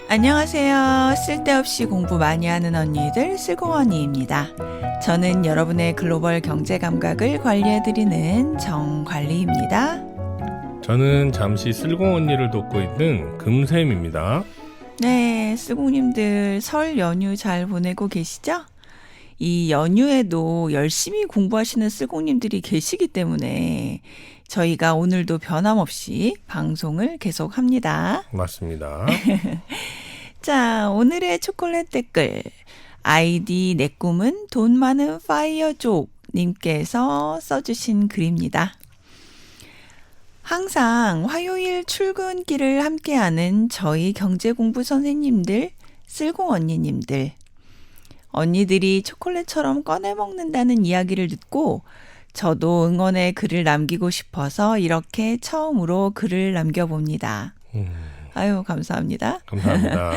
안녕하세요. 쓸데없이 공부 많이 하는 언니들 슬공언니입니다. 저는 여러분의 글로벌 경제 감각을 관리해드리는 정관리입니다. 저는 잠시 쓸공 언니를 돕고 있는 금쌤입니다. 네, 쓸공님들 설 연휴 잘 보내고 계시죠? 이 연휴에도 열심히 공부하시는 쓸공님들이 계시기 때문에 저희가 오늘도 변함없이 방송을 계속합니다. 맞습니다. 자, 오늘의 초콜릿 댓글. 아이디 내 꿈은 돈 많은 파이어족 님께서 써주신 글입니다. 항상 화요일 출근길을 함께하는 저희 경제공부 선생님들, 쓸공 언니님들. 언니들이 초콜릿처럼 꺼내 먹는다는 이야기를 듣고 저도 응원의 글을 남기고 싶어서 이렇게 처음으로 글을 남겨봅니다. 아유, 감사합니다. 감사합니다.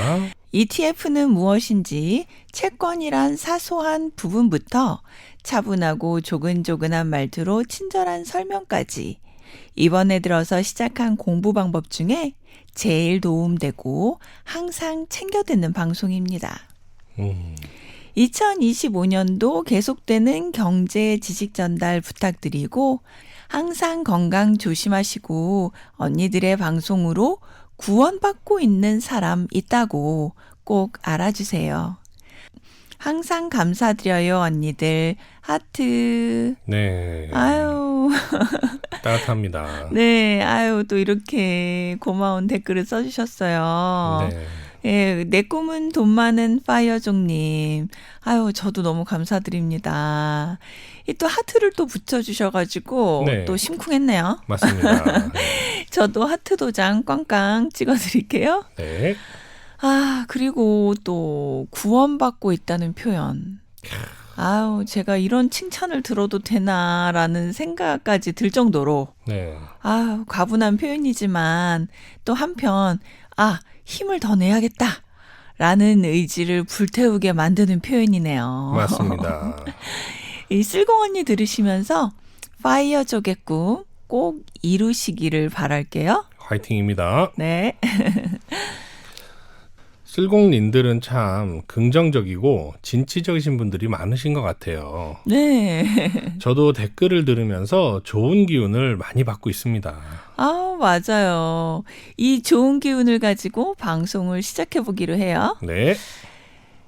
ETF는 무엇인지 채권이란 사소한 부분부터 차분하고 조근조근한 말투로 친절한 설명까지 이번에 들어서 시작한 공부 방법 중에 제일 도움되고 항상 챙겨 듣는 방송입니다. 2025년도 계속되는 경제 지식 전달 부탁드리고 항상 건강 조심하시고 언니들의 방송으로 구원받고 있는 사람 있다고 꼭 알아주세요. 항상 감사드려요, 언니들. 하트. 네. 아유. 따뜻합니다. 네, 아유, 또 이렇게 고마운 댓글을 써주셨어요. 네. 예, 내 꿈은 돈 많은 파이어족님. 아유, 저도 너무 감사드립니다. 또 하트를 또 붙여주셔가지고 네. 또 심쿵했네요. 맞습니다. 저도 하트 도장 꽝꽝 찍어드릴게요. 네. 아, 그리고 또 구원받고 있다는 표현. 아유, 제가 이런 칭찬을 들어도 되나라는 생각까지 들 정도로 네. 아유, 과분한 표현이지만 또 한편 힘을 더 내야겠다 라는 의지를 불태우게 만드는 표현이네요. 맞습니다. 이 쓸공 언니 들으시면서 파이어족의 꿈 꼭 이루시기를 바랄게요. 화이팅입니다. 네. 쓸공님들은 참 긍정적이고 진취적이신 분들이 많으신 것 같아요. 네. 저도 댓글을 들으면서 좋은 기운을 많이 받고 있습니다. 아, 맞아요. 이 좋은 기운을 가지고 방송을 시작해 보기로 해요. 네.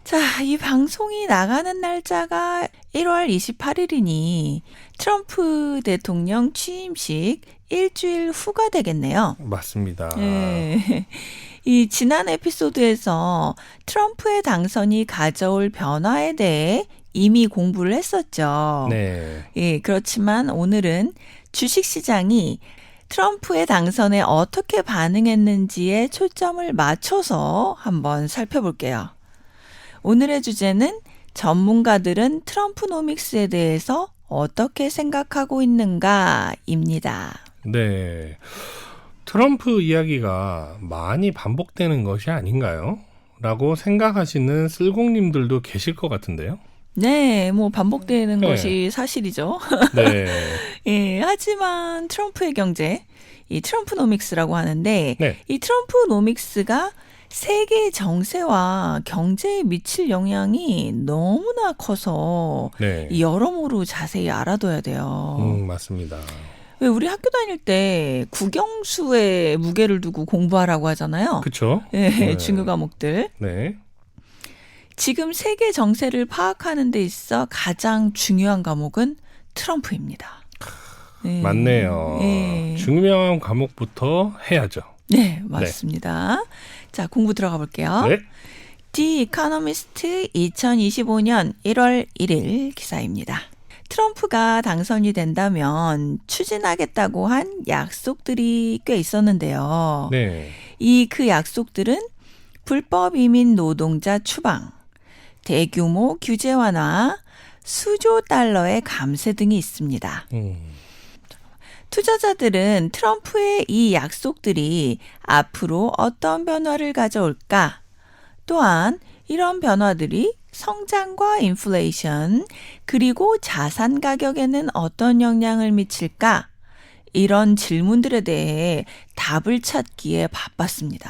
자, 이 방송이 나가는 날짜가 1월 28일이니 트럼프 대통령 취임식 일주일 후가 되겠네요. 맞습니다. 네. 이 지난 에피소드에서 트럼프의 당선이 가져올 변화에 대해 이미 공부를 했었죠. 네. 예, 그렇지만 오늘은 주식시장이 트럼프의 당선에 어떻게 반응했는지에 초점을 맞춰서 한번 살펴볼게요. 오늘의 주제는 전문가들은 트럼프노믹스에 대해서 어떻게 생각하고 있는가입니다. 네. 트럼프 이야기가 많이 반복되는 것이 아닌가요? 라고 생각하시는 쓸공님들도 계실 것 같은데요. 네, 뭐 반복되는 네. 것이 사실이죠. 네. 예, 하지만 트럼프의 경제, 이 트럼프노믹스라고 하는데 네. 이 트럼프노믹스가 세계 정세와 경제에 미칠 영향이 너무나 커서 네. 여러모로 자세히 알아둬야 돼요. 맞습니다. 왜 우리 학교 다닐 때 국영수에 무게를 두고 공부하라고 하잖아요. 그쵸? 예, 네. 중요 과목들. 네. 지금 세계 정세를 파악하는 데 있어 가장 중요한 과목은 트럼프입니다. 네. 맞네요. 예. 중요한 과목부터 해야죠. 네, 맞습니다. 자, 공부 들어가 볼게요. 네. The Economist 2025년 1월 1일 기사입니다. 트럼프가 당선이 된다면 추진하겠다고 한 약속들이 꽤 있었는데요. 네. 그 약속들은 불법 이민 노동자 추방, 대규모 규제 완화, 수조 달러의 감세 등이 있습니다. 투자자들은 트럼프의 이 약속들이 앞으로 어떤 변화를 가져올까? 또한 이런 변화들이 성장과 인플레이션, 그리고 자산 가격에는 어떤 영향을 미칠까? 이런 질문들에 대해 답을 찾기에 바빴습니다.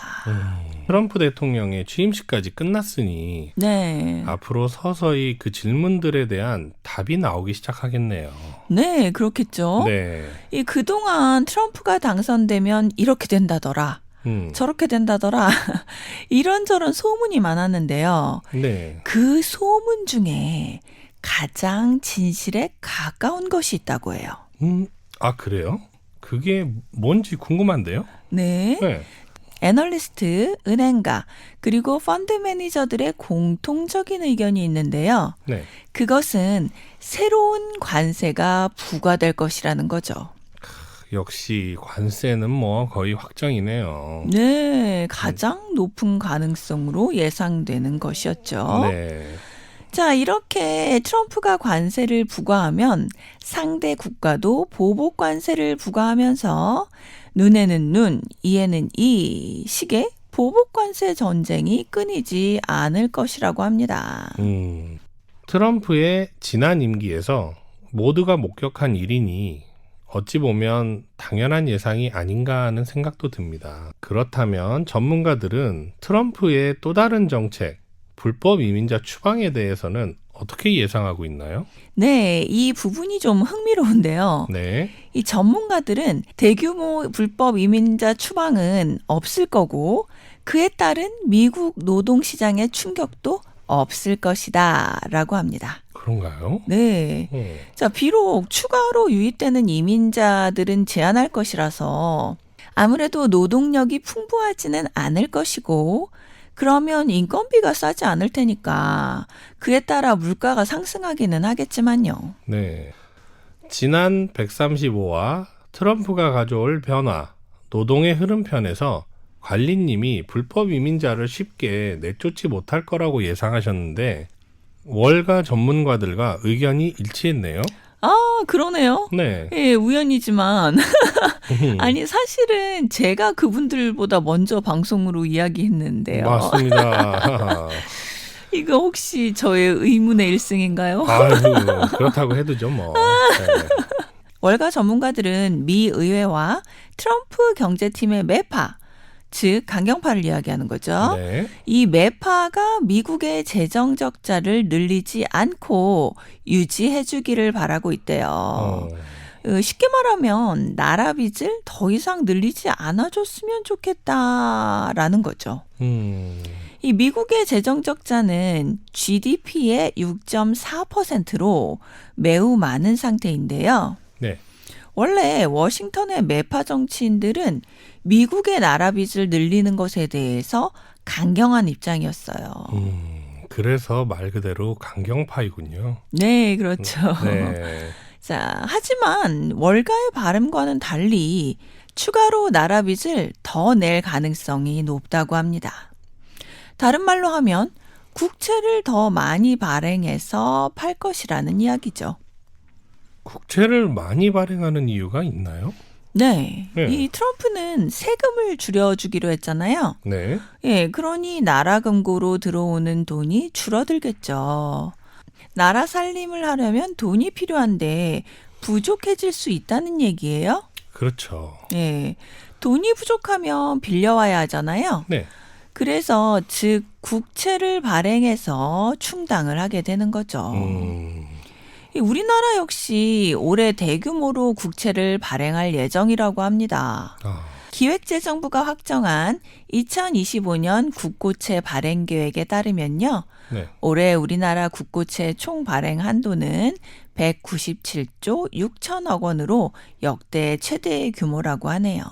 트럼프 대통령의 취임식까지 끝났으니 네. 앞으로 서서히 그 질문들에 대한 답이 나오기 시작하겠네요. 네, 그렇겠죠. 네. 이 그동안 트럼프가 당선되면 이렇게 된다더라. 저렇게 된다더라. 이런저런 소문이 많았는데요. 네. 그 소문 중에 가장 진실에 가까운 것이 있다고 해요. 아, 그래요? 그게 뭔지 궁금한데요? 네. 네. 애널리스트, 은행가, 그리고 펀드 매니저들의 공통적인 의견이 있는데요. 네. 그것은 새로운 관세가 부과될 것이라는 거죠. 역시 관세는 뭐 거의 확정이네요. 네, 가장 높은 가능성으로 예상되는 것이었죠. 네. 자, 이렇게 트럼프가 관세를 부과하면 상대 국가도 보복 관세를 부과하면서 눈에는 눈, 이에는 이 식의 보복 관세 전쟁이 끊이지 않을 것이라고 합니다. 트럼프의 지난 임기에서 모두가 목격한 일이니 어찌 보면 당연한 예상이 아닌가 하는 생각도 듭니다. 그렇다면 전문가들은 트럼프의 또 다른 정책, 불법 이민자 추방에 대해서는 어떻게 예상하고 있나요? 네, 이 부분이 좀 흥미로운데요. 네. 이 전문가들은 대규모 불법 이민자 추방은 없을 거고 그에 따른 미국 노동시장의 충격도 없을 것이다 라고 합니다. 그런가요? 네. 자, 비록 추가로 유입되는 이민자들은 제한할 것이라서 아무래도 노동력이 풍부하지는 않을 것이고 그러면 인건비가 싸지 않을 테니까 그에 따라 물가가 상승하기는 하겠지만요. 네. 지난 135화 트럼프가 가져올 변화, 노동의 흐름 편에서 관리님이 불법 이민자를 쉽게 내쫓지 못할 거라고 예상하셨는데 월가 전문가들과 의견이 일치했네요. 아, 그러네요. 네. 예, 우연이지만 아니 사실은 제가 그분들보다 먼저 방송으로 이야기했는데요. 맞습니다. 이거 혹시 저의 의문의 일승인가요? 아유, 그렇다고 해도죠 뭐. 네. 월가 전문가들은 미 의회와 트럼프 경제팀의 매파, 즉 강경파를 이야기하는 거죠. 네. 이 매파가 미국의 재정 적자를 늘리지 않고 유지해주기를 바라고 있대요. 쉽게 말하면 나라 빚을 더 이상 늘리지 않아줬으면 좋겠다라는 거죠. 이 미국의 재정 적자는 GDP의 6.4%로 매우 많은 상태인데요. 네. 원래 워싱턴의 매파 정치인들은 미국의 나라 빚을 늘리는 것에 대해서 강경한 입장이었어요. 그래서 말 그대로 강경파이군요. 네, 그렇죠. 네. 자, 하지만 월가의 발음과는 달리 추가로 나라 빚을 더 낼 가능성이 높다고 합니다. 다른 말로 하면 국채를 더 많이 발행해서 팔 것이라는 이야기죠. 국채를 많이 발행하는 이유가 있나요? 네. 네. 이 트럼프는 세금을 줄여주기로 했잖아요. 네. 예, 그러니 나라 금고로 들어오는 돈이 줄어들겠죠. 나라 살림을 하려면 돈이 필요한데 부족해질 수 있다는 얘기예요. 그렇죠. 예. 돈이 부족하면 빌려와야 하잖아요. 네. 그래서 즉 국채를 발행해서 충당을 하게 되는 거죠. 우리나라 역시 올해 대규모로 국채를 발행할 예정이라고 합니다. 기획재정부가 확정한 2025년 국고채 발행 계획에 따르면요. 네. 올해 우리나라 국고채 총 발행 한도는 197조 6천억 원으로 역대 최대의 규모라고 하네요.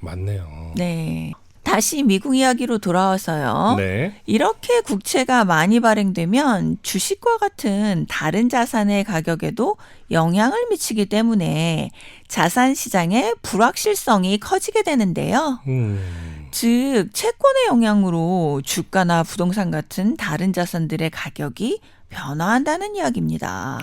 맞네요. 네. 다시 미국 이야기로 돌아와서요. 네. 이렇게 국채가 많이 발행되면 주식과 같은 다른 자산의 가격에도 영향을 미치기 때문에 자산 시장의 불확실성이 커지게 되는데요. 즉 채권의 영향으로 주가나 부동산 같은 다른 자산들의 가격이 변화한다는 이야기입니다.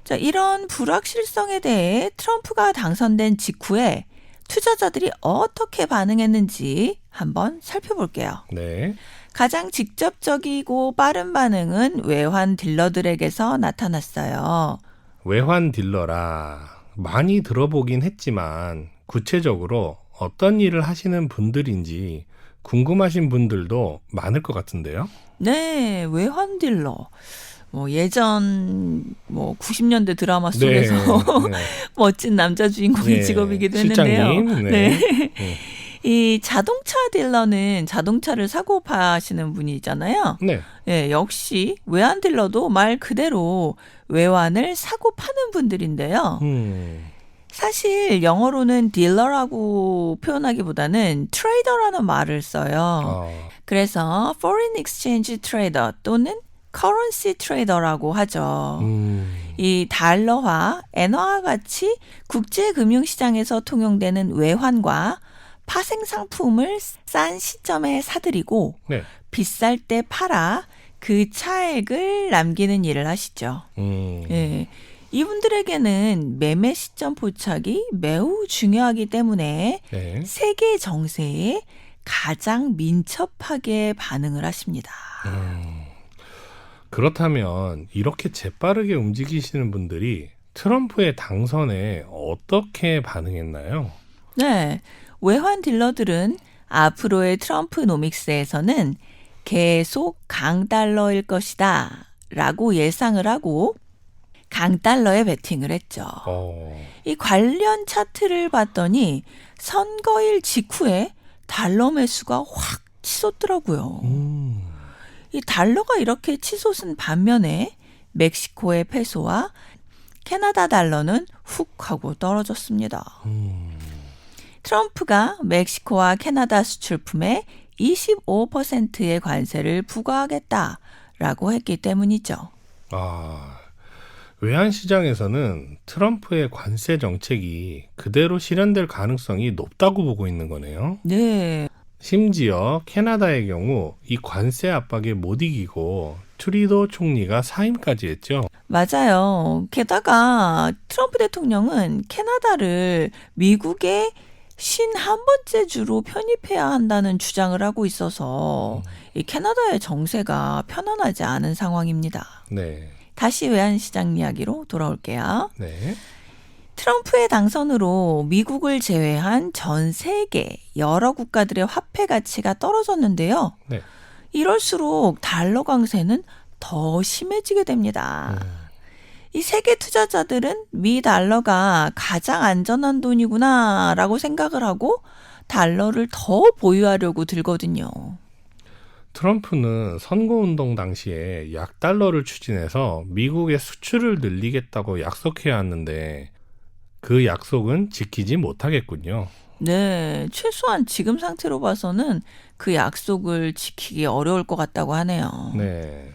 자, 이런 불확실성에 대해 트럼프가 당선된 직후에 투자자들이 어떻게 반응했는지 한번 살펴볼게요. 네. 가장 직접적이고 빠른 반응은 외환 딜러들에게서 나타났어요. 외환 딜러라. 많이 들어보긴 했지만 구체적으로 어떤 일을 하시는 분들인지 궁금하신 분들도 많을 것 같은데요. 네, 외환 딜러. 예전 90년대 드라마 속에서 네. 멋진 남자 주인공의 네, 직업이기도 했는데요. 실장님. 네. 네. 이 자동차 딜러는 자동차를 사고 파시는 분이잖아요. 네. 예, 역시 외환 딜러도 말 그대로 외환을 사고 파는 분들인데요. 사실 영어로는 딜러라고 표현하기보다는 트레이더라는 말을 써요. 그래서 foreign exchange trader 또는 currency trader라고 하죠. 이 달러화, 엔화와 같이 국제금융시장에서 통용되는 외환과 파생 상품을 싼 시점에 사들이고 네. 비쌀 때 팔아 그 차액을 남기는 일을 하시죠. 예. 이분들에게는 매매 시점 포착이 매우 중요하기 때문에 네. 세계 정세에 가장 민첩하게 반응을 하십니다. 그렇다면 이렇게 재빠르게 움직이시는 분들이 트럼프의 당선에 어떻게 반응했나요? 네. 외환 딜러들은 앞으로의 트럼프 노믹스에서는 계속 강달러일 것이다 라고 예상을 하고 강달러에 베팅을 했죠. 이 관련 차트를 봤더니 선거일 직후에 달러 매수가 확 치솟더라고요. 이 달러가 이렇게 치솟은 반면에 멕시코의 페소와 캐나다 달러는 훅 하고 떨어졌습니다. 트럼프가 멕시코와 캐나다 수출품에 25%의 관세를 부과하겠다라고 했기 때문이죠. 외환시장에서는 트럼프의 관세 정책이 그대로 실현될 가능성이 높다고 보고 있는 거네요. 네. 심지어 캐나다의 경우 이 관세 압박에 못 이기고 트루도 총리가 사임까지 했죠. 맞아요. 게다가 트럼프 대통령은 캐나다를 미국의 51번째 주로 편입해야 한다는 주장을 하고 있어서 이 캐나다의 정세가 편안하지 않은 상황입니다. 네. 다시 외환시장 이야기로 돌아올게요. 네. 트럼프의 당선으로 미국을 제외한 전 세계 여러 국가들의 화폐 가치가 떨어졌는데요. 네. 이럴수록 달러 강세는 더 심해지게 됩니다. 이 세계 투자자들은 미 달러가 가장 안전한 돈이구나 라고 생각을 하고 달러를 더 보유하려고 들거든요. 트럼프는 선거운동 당시에 약달러를 추진해서 미국의 수출을 늘리겠다고 약속해야 하는데 그 약속은 지키지 못하겠군요. 네, 최소한 지금 상태로 봐서는 그 약속을 지키기 어려울 것 같다고 하네요. 네.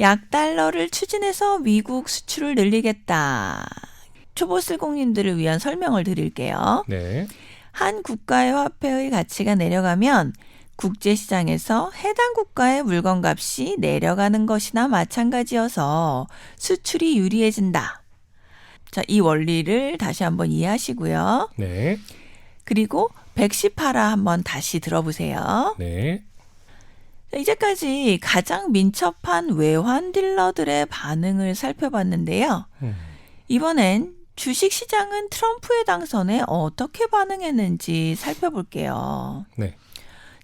약달러를 추진해서 미국 수출을 늘리겠다. 초보 슬공님들을 위한 설명을 드릴게요. 네. 한 국가의 화폐의 가치가 내려가면 국제시장에서 해당 국가의 물건값이 내려가는 것이나 마찬가지여서 수출이 유리해진다. 자, 이 원리를 다시 한번 이해하시고요. 네. 그리고 118화 한번 다시 들어보세요. 네. 이제까지 가장 민첩한 외환 딜러들의 반응을 살펴봤는데요. 이번엔 주식시장은 트럼프의 당선에 어떻게 반응했는지 살펴볼게요. 네.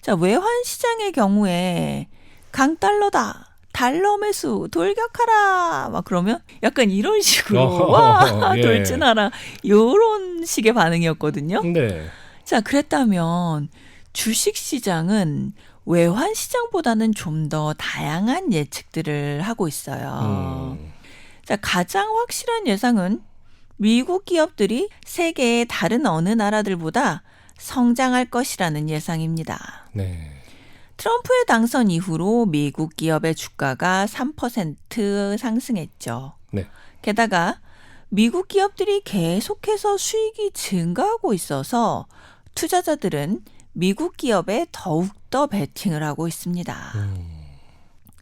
자, 외환시장의 경우에 강달러다, 달러 매수, 돌격하라 막 그러면 약간 이런 식으로 와 예. 돌진하라 이런 식의 반응이었거든요. 네. 자, 그랬다면 주식시장은 외환시장보다는 좀 더 다양한 예측들을 하고 있어요. 자, 가장 확실한 예상은 미국 기업들이 세계의 다른 어느 나라들보다 성장할 것이라는 예상입니다. 네. 트럼프의 당선 이후로 미국 기업의 주가가 3% 상승했죠. 네. 게다가 미국 기업들이 계속해서 수익이 증가하고 있어서 투자자들은 미국 기업에 더욱더 베팅을 하고 있습니다.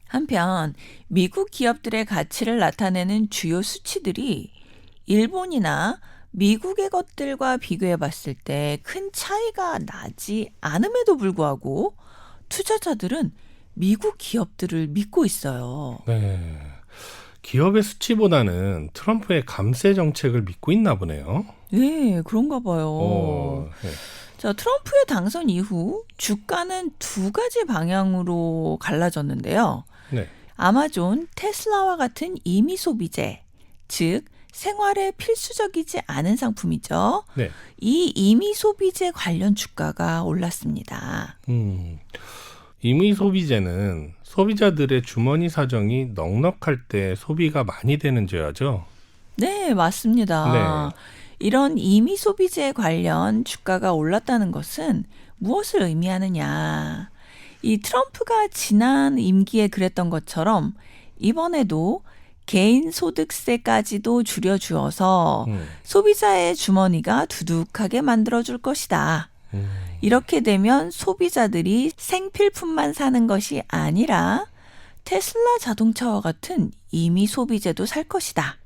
한편 미국 기업들의 가치를 나타내는 주요 수치들이 일본이나 미국의 것들과 비교해 봤을 때 큰 차이가 나지 않음에도 불구하고 투자자들은 미국 기업들을 믿고 있어요. 네. 기업의 수치보다는 트럼프의 감세 정책을 믿고 있나 보네요. 네, 그런가 봐요. 네. 자, 트럼프의 당선 이후 주가는 두 가지 방향으로 갈라졌는데요. 네. 아마존, 테슬라와 같은 임의 소비재, 즉 생활에 필수적이지 않은 상품이죠. 네. 이 임의 소비재 관련 주가가 올랐습니다. 임의 소비재는 소비자들의 주머니 사정이 넉넉할 때 소비가 많이 되는 재화죠. 네, 맞습니다. 네. 이런 임의 소비재 관련 주가가 올랐다는 것은 무엇을 의미하느냐. 이 트럼프가 지난 임기에 그랬던 것처럼 이번에도 개인 소득세까지도 줄여주어서 소비자의 주머니가 두둑하게 만들어줄 것이다. 이렇게 되면 소비자들이 생필품만 사는 것이 아니라 테슬라 자동차와 같은 임의 소비재도 살 것이다.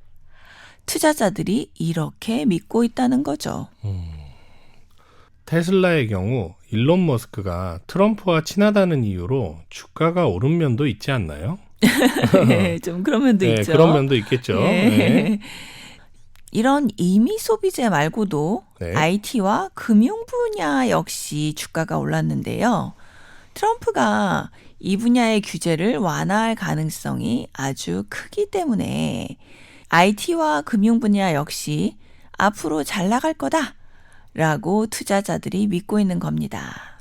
투자자들이 이렇게 믿고 있다는 거죠. 테슬라의 경우 일론 머스크가 트럼프와 친하다는 이유로 주가가 오른 면도 있지 않나요? 네, 좀 그런 면도 네, 있죠. 그런 면도 있겠죠. 네. 네. 이런 임의 소비재 말고도 네. IT와 금융 분야 역시 주가가 올랐는데요. 트럼프가 이 분야의 규제를 완화할 가능성이 아주 크기 때문에 IT와 금융 분야 역시 앞으로 잘 나갈 거다라고 투자자들이 믿고 있는 겁니다.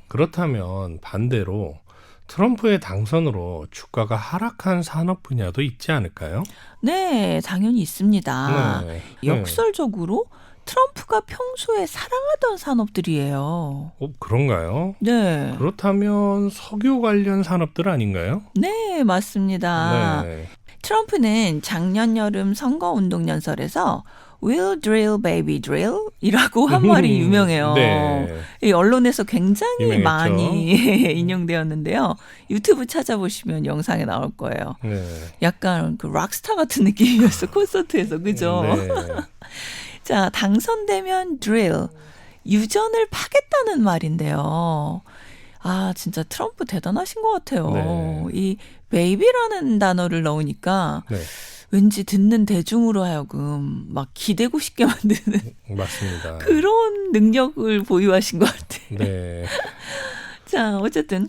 그렇다면 반대로 트럼프의 당선으로 주가가 하락한 산업 분야도 있지 않을까요? 네, 당연히 있습니다. 네. 역설적으로 트럼프가 평소에 사랑하던 산업들이에요. 그런가요? 네. 그렇다면 석유 관련 산업들 아닌가요? 네, 맞습니다. 네. 트럼프는 작년 여름 선거운동 연설에서 We'll drill, baby, drill 이라고 한 말이 유명해요. 네. 이 언론에서 굉장히 유명했죠. 많이 인용되었는데요. 유튜브 찾아보시면 영상에 나올 거예요. 네. 약간 그 락스타 같은 느낌이었어, 콘서트에서. 그죠? 네. 자, 당선되면 drill, 유전을 파겠다는 말인데요. 아, 진짜 트럼프 대단하신 것 같아요. 네. 이 베이비라는 단어를 넣으니까 네. 왠지 듣는 대중으로 하여금 막 기대고 싶게 만드는 맞습니다. 그런 능력을 보유하신 것 같아요. 네. 자, 어쨌든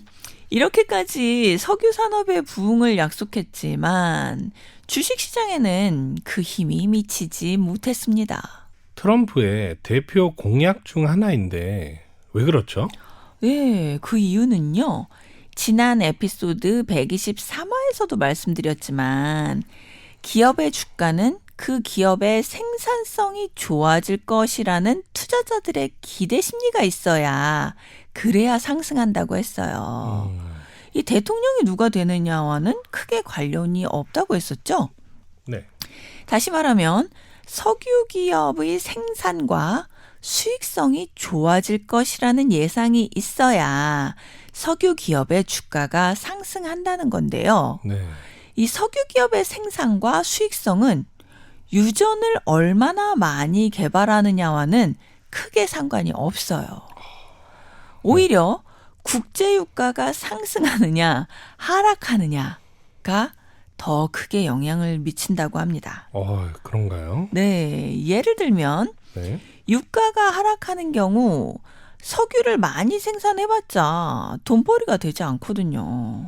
이렇게까지 석유 산업의 부흥을 약속했지만 주식시장에는 그 힘이 미치지 못했습니다. 트럼프의 대표 공약 중 하나인데 왜 그렇죠? 네, 그 이유는요. 지난 에피소드 123화에서도 말씀드렸지만 기업의 주가는 그 기업의 생산성이 좋아질 것이라는 투자자들의 기대 심리가 있어야 그래야 상승한다고 했어요. 이 대통령이 누가 되느냐와는 크게 관련이 없다고 했었죠. 네. 다시 말하면 석유 기업의 생산과 수익성이 좋아질 것이라는 예상이 있어야 석유 기업의 주가가 상승한다는 건데요. 네. 이 석유 기업의 생산과 수익성은 유전을 얼마나 많이 개발하느냐와는 크게 상관이 없어요. 오히려 국제 유가가 상승하느냐 하락하느냐가 더 크게 영향을 미친다고 합니다. 그런가요? 네, 예를 들면 네. 유가가 하락하는 경우 석유를 많이 생산해봤자 돈벌이가 되지 않거든요.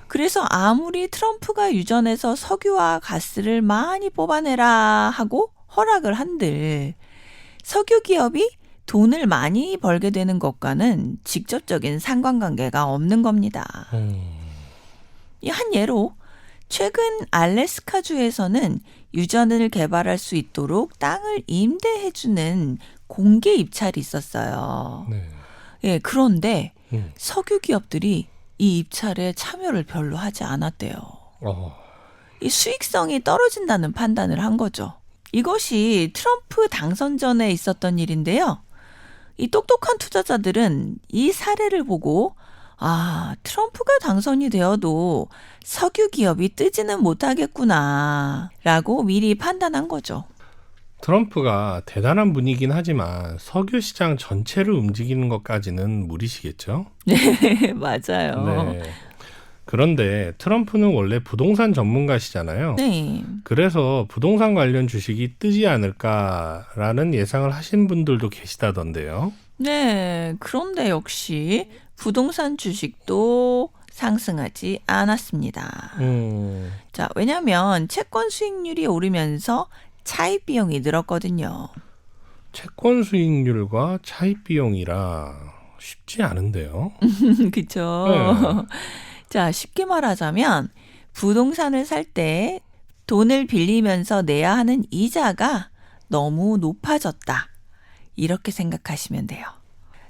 그래서 아무리 트럼프가 유전에서 석유와 가스를 많이 뽑아내라 하고 허락을 한들 석유 기업이 돈을 많이 벌게 되는 것과는 직접적인 상관관계가 없는 겁니다. 이 한 예로 최근 알래스카주에서는 유전을 개발할 수 있도록 땅을 임대해주는 공개 입찰이 있었어요. 네. 예, 그런데 석유 기업들이 이 입찰에 참여를 별로 하지 않았대요. 이 수익성이 떨어진다는 판단을 한 거죠. 이것이 트럼프 당선 전에 있었던 일인데요. 이 똑똑한 투자자들은 이 사례를 보고 트럼프가 당선이 되어도 석유 기업이 뜨지는 못하겠구나 라고 미리 판단한 거죠. 트럼프가 대단한 분이긴 하지만 석유 시장 전체를 움직이는 것까지는 무리시겠죠? 네, 맞아요. 네. 그런데 트럼프는 원래 부동산 전문가시잖아요. 네. 그래서 부동산 관련 주식이 뜨지 않을까라는 예상을 하신 분들도 계시다던데요. 네, 그런데 역시 부동산 주식도 상승하지 않았습니다. 자, 왜냐하면 채권 수익률이 오르면서 차입 비용이 늘었거든요. 채권 수익률과 차입 비용이라 쉽지 않은데요. 그쵸? 네. 자, 쉽게 말하자면 부동산을 살 때 돈을 빌리면서 내야 하는 이자가 너무 높아졌다. 이렇게 생각하시면 돼요.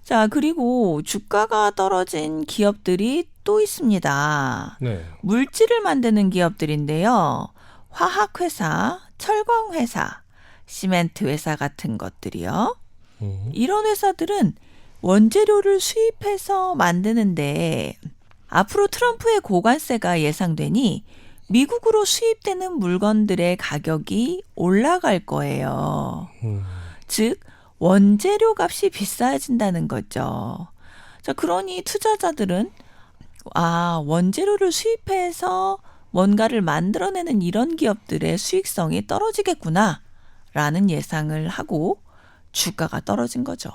자, 그리고 주가가 떨어진 기업들이 또 있습니다. 네. 물질을 만드는 기업들인데요. 화학회사, 철광회사, 시멘트회사 같은 것들이요. 이런 회사들은 원재료를 수입해서 만드는데 앞으로 트럼프의 고관세가 예상되니 미국으로 수입되는 물건들의 가격이 올라갈 거예요. 즉, 원재료 값이 비싸진다는 거죠. 자, 그러니 투자자들은 원재료를 수입해서 뭔가를 만들어내는 이런 기업들의 수익성이 떨어지겠구나 라는 예상을 하고 주가가 떨어진 거죠.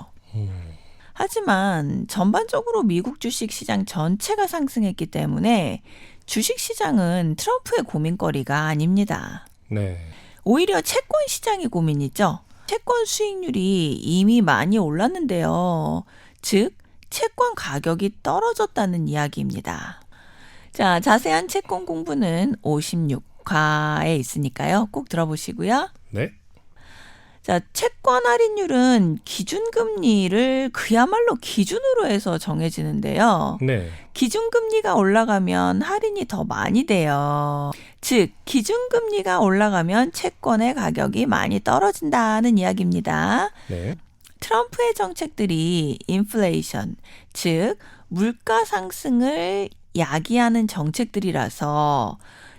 하지만 전반적으로 미국 주식시장 전체가 상승했기 때문에 주식시장은 트럼프의 고민거리가 아닙니다. 네. 오히려 채권 시장이 고민이죠. 채권 수익률이 이미 많이 올랐는데요. 즉, 채권 가격이 떨어졌다는 이야기입니다. 자, 자세한 채권 공부는 56화에 있으니까요. 꼭 들어보시고요. 네. 자, 채권 할인율은 기준금리를 그야말로 기준으로 해서 정해지는데요. 네. 기준금리가 올라가면 할인이 더 많이 돼요. 즉, 기준금리가 올라가면 채권의 가격이 많이 떨어진다는 이야기입니다. 네. 트럼프의 정책들이 인플레이션, 즉 물가 상승을 야기하는 정책들이라서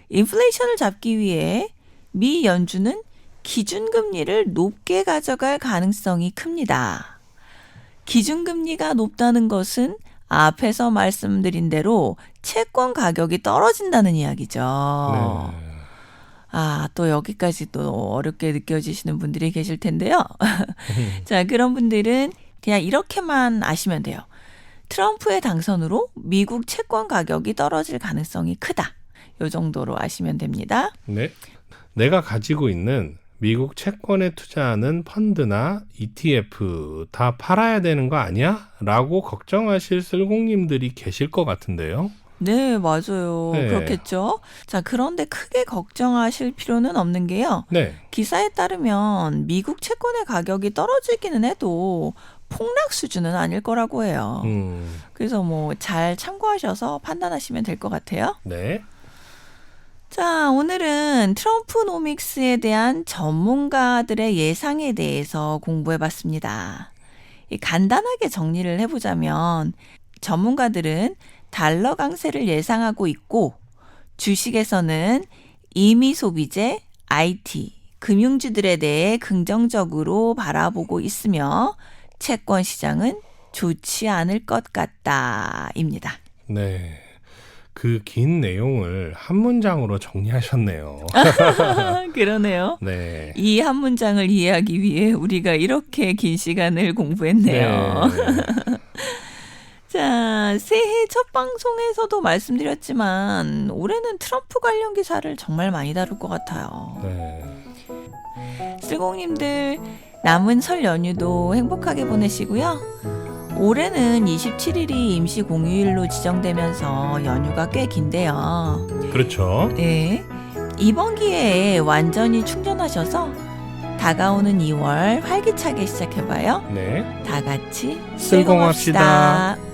인플레이션을 잡기 위해 미 연준은 기준금리를 높게 가져갈 가능성이 큽니다. 기준금리가 높다는 것은 앞에서 말씀드린 대로 채권 가격이 떨어진다는 이야기죠. 네. 또 여기까지 또 어렵게 느껴지시는 분들이 계실 텐데요. 자, 그런 분들은 그냥 이렇게만 아시면 돼요. 트럼프의 당선으로 미국 채권 가격이 떨어질 가능성이 크다. 이 정도로 아시면 됩니다. 네. 내가 가지고 있는 미국 채권에 투자하는 펀드나 ETF 다 팔아야 되는 거 아니야? 라고 걱정하실 쓸공님들이 계실 것 같은데요. 네, 맞아요. 네. 그렇겠죠. 자, 그런데 크게 걱정하실 필요는 없는 게요. 네. 기사에 따르면 미국 채권의 가격이 떨어지기는 해도 폭락 수준은 아닐 거라고 해요. 그래서 잘 참고하셔서 판단하시면 될 것 같아요. 네. 자, 오늘은 트럼프노믹스에 대한 전문가들의 예상에 대해서 공부해봤습니다. 간단하게 정리를 해보자면 전문가들은 달러 강세를 예상하고 있고 주식에서는 임의 소비재, IT, 금융주들에 대해 긍정적으로 바라보고 있으며 채권 시장은 좋지 않을 것 같다입니다. 네. 그 긴 내용을 한 문장으로 정리하셨네요. 그러네요. 네. 이 한 문장을 이해하기 위해 우리가 이렇게 긴 시간을 공부했네요. 네. 자, 새해 첫 방송에서도 말씀드렸지만 올해는 트럼프 관련 기사를 정말 많이 다룰 것 같아요. 네. 쓸공님들 남은 설 연휴도 행복하게 보내시고요. 올해는 27일이 임시 공휴일로 지정되면서 연휴가 꽤 긴데요. 그렇죠. 네, 이번 기회에 완전히 충전하셔서 다가오는 2월 활기차게 시작해봐요. 네. 다 같이 쓸공합시다. 쓸공합시다.